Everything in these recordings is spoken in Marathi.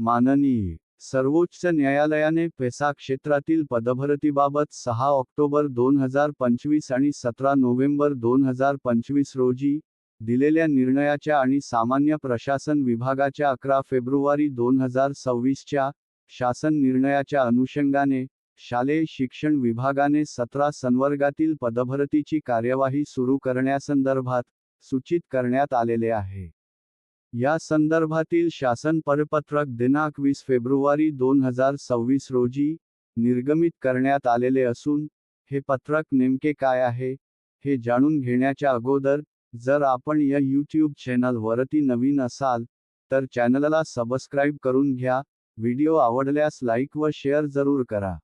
माननीय सर्वोच्च न्यायालयाने पेसा क्षेत्रातील पदभरतीबाबत 6 ऑक्टोबर 2025 आणि 17 नोव्हेंबर 2025 रोजी दिलेल्या निर्णयाच्या आणि सामान्य प्रशासन विभागाच्या 11 फेब्रुवारी 2026 च्या शासन निर्णयाच्या अनुषंगाने शालेय शिक्षण विभागाने 17 संवर्गातील पदभरतीची कार्यवाही सुरू करण्यासंदर्भात सूचित करण्यात आलेले आहे. या संदर्भातील शासन परिपत्रक दिनांक 20 फेब्रुवारी 2026 रोजी निर्गमित करण्यात आलेले असून, हे पत्रक नेमके काय आहे, हे जाणून घेण्याच्या अगोदर, जर आपण या YouTube चॅनलवरती नवीन असाल, तर चॅनलला सबस्क्राईब करून घ्या. व्हिडिओ आवडल्यास लाईक व शेअर जरूर करा.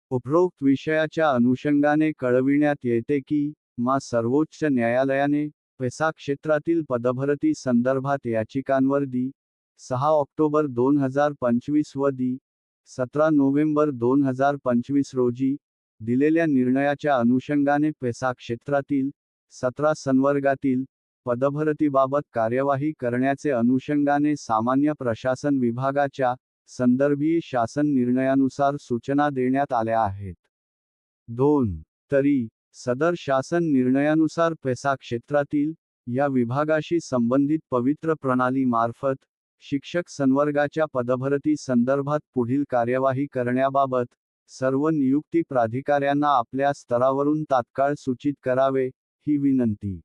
उपरोक्त विषयाच्या अनुषंगाने कळविण्यात येते की, सर्वोच्च न्यायालयाने पेसा क्षेत्रातील पदभरती संदर्भात याचिकांवर दि. 6 ऑक्टोबर 2025 व दि. 17 नोव्हेंबर 2025 रोजी दिलेल्या निर्णयाच्या अनुषंगाने पेसा क्षेत्रातील 17 संवर्गातील पदभरतीबाबत कार्यवाही करण्याचे अनुषंगाने सामान्य प्रशासन विभागाच्या संदर्भीय शासन निर्णयानुसार सूचना देण्यात आल्या आहेत. 2. तरी, सदर शासन निर्णयानुसार पेसा क्षेत्रातील या विभागाशी संबंधित पवित्र प्रणाली मार्फत शिक्षक संवर्गाच्या पदभरती संदर्भात पुढील कार्यवाही करण्याबाबत सर्व नियुक्ती प्राधिकाऱ्यांना आपल्या स्तरावरून तात्काळ सूचित करावे, ही विनंती.